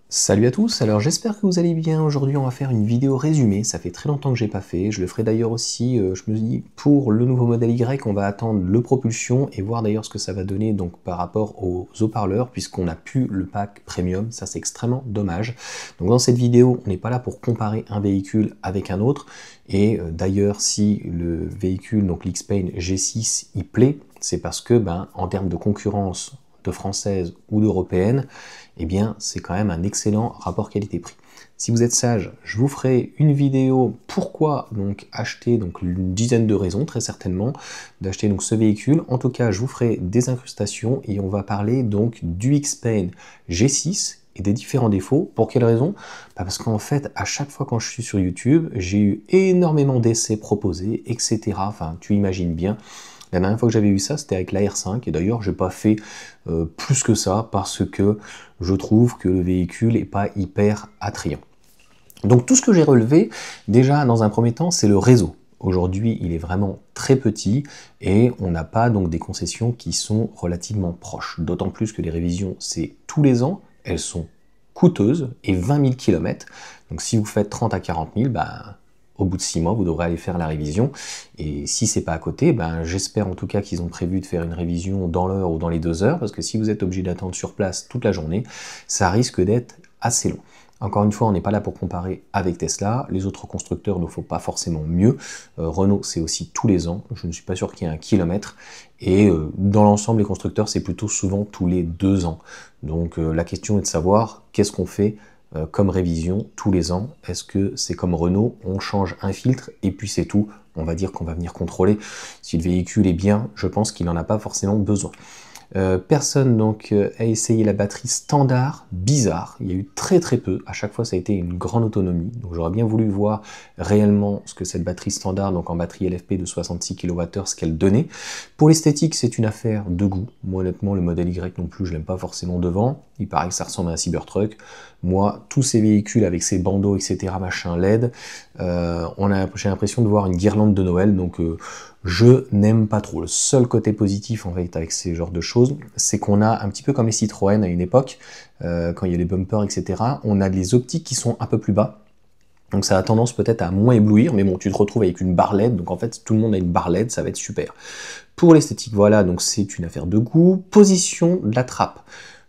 Salut à tous, alors j'espère que vous allez bien. Aujourd'hui on va faire une vidéo résumée, ça fait très longtemps que j'ai pas fait, je le ferai d'ailleurs aussi, je me dis, pour le nouveau modèle Y, on va attendre le propulsion et voir d'ailleurs ce que ça va donner donc par rapport aux haut-parleurs, puisqu'on n'a plus le pack premium, ça c'est extrêmement dommage. Donc dans cette vidéo, on n'est pas là pour comparer un véhicule avec un autre, et d'ailleurs si le véhicule, donc l'X-Pain G6, il plaît, c'est parce que en termes de concurrence de française ou d'européenne, eh bien c'est quand même un excellent rapport qualité-prix. Si vous êtes sage, je vous ferai une vidéo pourquoi donc acheter, donc une dizaine de raisons très certainement d'acheter donc ce véhicule. En tout cas, je vous ferai des incrustations et on va parler donc du X-Pain G6 et des différents défauts. Pour quelles raisons? Parce qu'en fait, à chaque fois quand je suis sur YouTube, j'ai eu énormément d'essais proposés, etc. Enfin, tu imagines bien. La dernière fois que j'avais eu ça, c'était avec la R5, et d'ailleurs, j'ai pas fait plus que ça, parce que je trouve que le véhicule n'est pas hyper attrayant. Donc tout ce que j'ai relevé, déjà dans un premier temps, c'est le réseau. Aujourd'hui, il est vraiment très petit, et on n'a pas donc des concessions qui sont relativement proches. D'autant plus que les révisions, c'est tous les ans, elles sont coûteuses, et 20 000 km. Donc si vous faites 30 à 40 000, au bout de 6 mois, vous devrez aller faire la révision. Et si c'est pas à côté, j'espère en tout cas qu'ils ont prévu de faire une révision dans l'heure ou dans les 2 heures, parce que si vous êtes obligé d'attendre sur place toute la journée, ça risque d'être assez long. Encore une fois, on n'est pas là pour comparer avec Tesla. Les autres constructeurs ne font pas forcément mieux. Renault, c'est aussi tous les ans. Je ne suis pas sûr qu'il y ait un kilomètre. Et dans l'ensemble, les constructeurs, c'est plutôt souvent tous les 2 ans. Donc la question est de savoir qu'est-ce qu'on fait comme révision tous les ans. Est-ce que c'est comme Renault, on change un filtre et puis c'est tout? On va dire qu'on va venir contrôler si le véhicule est bien. Je pense qu'il n'en a pas forcément besoin. Personne donc a essayé la batterie standard, bizarre, il y a eu très peu, à chaque fois ça a été une grande autonomie, donc j'aurais bien voulu voir réellement ce que cette batterie standard, donc en batterie LFP de 66 kWh, ce qu'elle donnait. Pour l'esthétique, c'est une affaire de goût. Moi honnêtement, le modèle Y non plus, je l'aime pas forcément devant, il paraît que ça ressemble à un Cybertruck. Moi, tous ces véhicules avec ces bandeaux, etc., machin LED, j'ai l'impression de voir une guirlande de Noël, donc je n'aime pas trop. Le seul côté positif en fait avec ces genres de choses, c'est qu'on a un petit peu comme les Citroën à une époque, quand il y a les bumpers, etc., on a les optiques qui sont un peu plus bas. Donc ça a tendance peut-être à moins éblouir, mais bon, tu te retrouves avec une barre LED, donc en fait, si tout le monde a une barre LED, ça va être super. Pour l'esthétique, voilà, donc c'est une affaire de goût. Position de la trappe.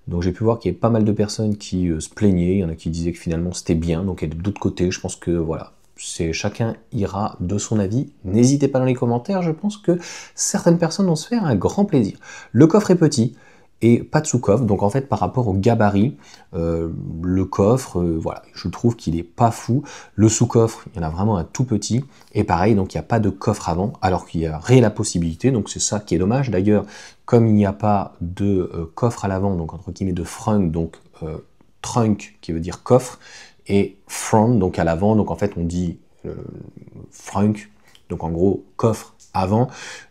Donc j'ai pu voir qu'il y avait pas mal de personnes qui se plaignaient, il y en a qui disaient que finalement c'était bien, donc et de l'autre côté, je pense que voilà, chacun ira de son avis. N'hésitez pas dans les commentaires, je pense que certaines personnes vont se faire un grand plaisir. Le coffre est petit et pas de sous-coffre, donc en fait par rapport au gabarit, le coffre, voilà, je trouve qu'il est pas fou. Le sous-coffre, il y en a vraiment un tout petit, et pareil, donc il n'y a pas de coffre avant, alors qu'il y aurait la possibilité, donc c'est ça qui est dommage. D'ailleurs, comme il n'y a pas de coffre à l'avant, donc entre guillemets de frunk, donc trunk qui veut dire coffre, et front, donc à l'avant, donc en fait on dit frunk, donc en gros coffre avant.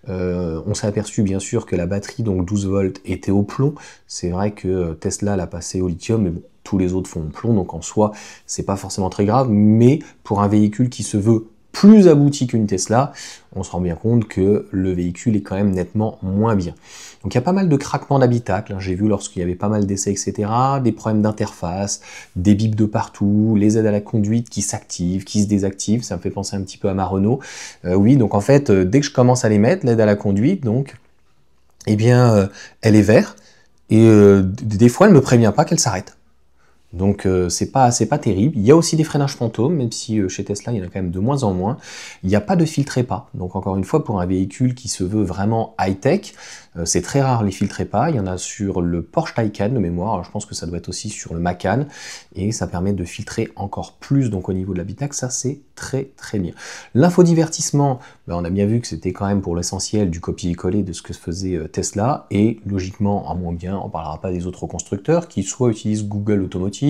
On s'est aperçu bien sûr que la batterie, donc 12 volts, était au plomb. C'est vrai que Tesla l'a passé au lithium, mais bon, tous les autres font au plomb, donc en soi, c'est pas forcément très grave, mais pour un véhicule qui se veut plus abouti qu'une Tesla, on se rend bien compte que le véhicule est quand même nettement moins bien. Donc il y a pas mal de craquements d'habitacle, hein. J'ai vu lorsqu'il y avait pas mal d'essais, etc., des problèmes d'interface, des bips de partout, les aides à la conduite qui s'activent, qui se désactivent, ça me fait penser un petit peu à ma Renault. Oui, donc en fait, dès que je commence à les mettre, l'aide à la conduite, donc, eh bien, elle est verte, et des fois, elle me prévient pas qu'elle s'arrête. Donc c'est pas terrible. Il y a aussi des freinages fantômes, même si chez Tesla il y en a quand même de moins en moins. Il n'y a pas de filtre EPA. Donc encore une fois, pour un véhicule qui se veut vraiment high-tech, c'est très rare les filtres EPA. Il y en a sur le Porsche Taycan de mémoire. Alors, je pense que ça doit être aussi sur le Macan. Et ça permet de filtrer encore plus donc au niveau de l'habitacle. Ça c'est très bien. L'infodivertissement, on a bien vu que c'était quand même pour l'essentiel du copier-coller de ce que faisait Tesla. Et logiquement, à moins bien, on parlera pas des autres constructeurs qui soit utilisent Google Automotive.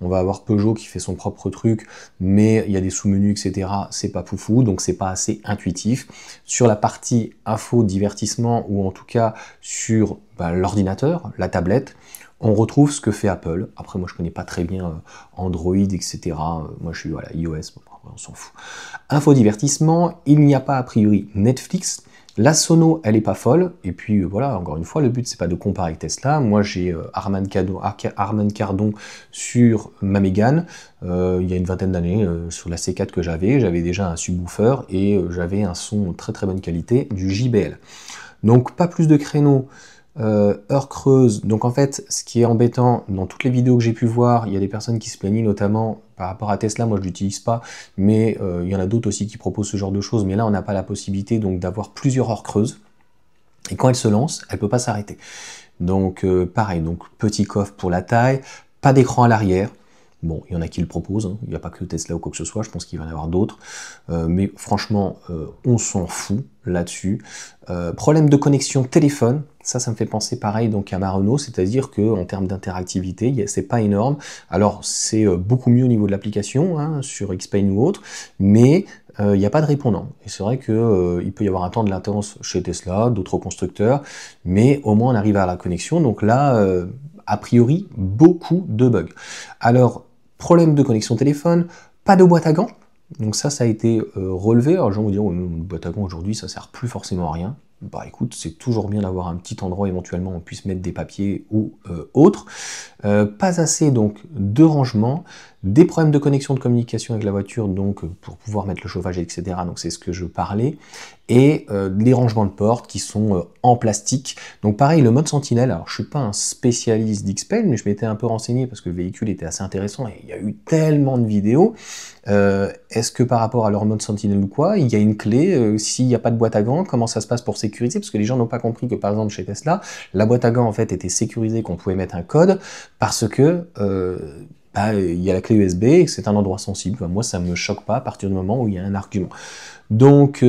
On va avoir Peugeot qui fait son propre truc, mais il y a des sous-menus, etc. C'est pas foufou, donc c'est pas assez intuitif. Sur la partie info divertissement, ou en tout cas sur l'ordinateur, la tablette, on retrouve ce que fait Apple. Après, moi, je connais pas très bien Android, etc. Moi, je suis iOS, on s'en fout. Info divertissement, il n'y a pas a priori Netflix. La sono, elle est pas folle, et puis voilà, encore une fois, le but c'est pas de comparer avec Tesla. Moi j'ai Harman Kardon sur ma Mégane, il y a une vingtaine d'années, sur la C4 que j'avais déjà un subwoofer et j'avais un son très très bonne qualité du JBL. Donc pas plus de créneaux, heure creuse. Donc en fait, ce qui est embêtant, dans toutes les vidéos que j'ai pu voir, il y a des personnes qui se plaignent notamment par rapport à Tesla, moi je l'utilise pas, mais il y en a d'autres aussi qui proposent ce genre de choses, mais là on n'a pas la possibilité donc d'avoir plusieurs heures creuses, et quand elle se lance, elle peut pas s'arrêter. Donc pareil, donc petit coffre pour la taille, pas d'écran à l'arrière. Bon, il y en a qui le proposent, hein. Il n'y a pas que Tesla ou quoi que ce soit, je pense qu'il va y en avoir d'autres. Mais franchement, on s'en fout là-dessus. Problème de connexion téléphone, ça me fait penser pareil donc à ma Renault, c'est-à-dire qu'en termes d'interactivité, c'est pas énorme. Alors c'est beaucoup mieux au niveau de l'application, hein, sur Xpeng ou autre, mais il n'y a pas de répondant. Et c'est vrai qu'il peut y avoir un temps de latence chez Tesla, d'autres constructeurs, mais au moins on arrive à la connexion. Donc là, a priori, beaucoup de bugs. Alors, problème de connexion téléphone, pas de boîte à gants. Donc ça a été relevé. Alors les gens vont dire, oh, une boîte à gants aujourd'hui, ça sert plus forcément à rien. Bah écoute, c'est toujours bien d'avoir un petit endroit éventuellement où on puisse mettre des papiers ou autre. Pas assez donc de rangement, des problèmes de connexion de communication avec la voiture, donc pour pouvoir mettre le chauffage, etc. Donc c'est ce que je parlais. Et les rangements de portes qui sont en plastique. Donc pareil, le mode Sentinelle, alors je suis pas un spécialiste d'Xpeng, mais je m'étais un peu renseigné parce que le véhicule était assez intéressant et il y a eu tellement de vidéos. Est-ce que par rapport à leur mode Sentinelle ou quoi, il y a une clé, s'il n'y a pas de boîte à gants, comment ça se passe pour sécuriser? Parce que les gens n'ont pas compris que par exemple chez Tesla, la boîte à gants en fait était sécurisée, qu'on pouvait mettre un code, parce que il y a la clé USB et que c'est un endroit sensible. Enfin, moi ça me choque pas à partir du moment où il y a un argument. Donc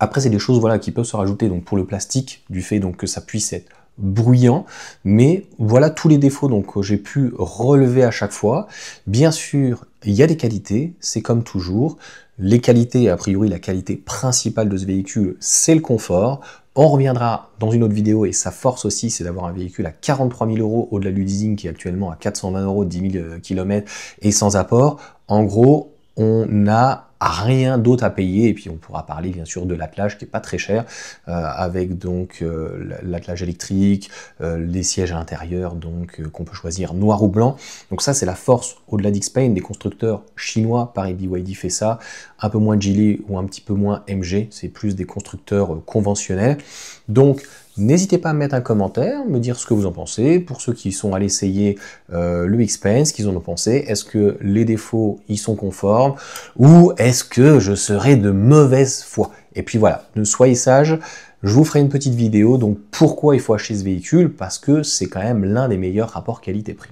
après c'est des choses voilà, qui peuvent se rajouter donc, pour le plastique, du fait donc, que ça puisse être bruyant, mais voilà tous les défauts donc que j'ai pu relever à chaque fois. Bien sûr, il y a des qualités, c'est comme toujours. Les qualités, a priori la qualité principale de ce véhicule, c'est le confort. On reviendra dans une autre vidéo et sa force aussi, c'est d'avoir un véhicule à 43 000 € au-delà du leasing qui est actuellement à 420 € 10 000 km et sans apport. En gros, on n'a rien d'autre à payer, et puis on pourra parler bien sûr de l'attelage qui est pas très cher, avec donc l'attelage électrique, les sièges à l'intérieur donc qu'on peut choisir noir ou blanc. Donc ça c'est la force au-delà d'Xpeng, des constructeurs chinois, pareil BYD fait ça, un peu moins Geely ou un petit peu moins MG, c'est plus des constructeurs conventionnels. Donc n'hésitez pas à mettre un commentaire, me dire ce que vous en pensez. Pour ceux qui sont allés essayer le Xpeng, ce qu'ils en ont pensé. Est-ce que les défauts y sont conformes ou est-ce que je serai de mauvaise foi? Et puis voilà, ne soyez sages. Je vous ferai une petite vidéo. Donc pourquoi il faut acheter ce véhicule? Parce que c'est quand même l'un des meilleurs rapports qualité-prix.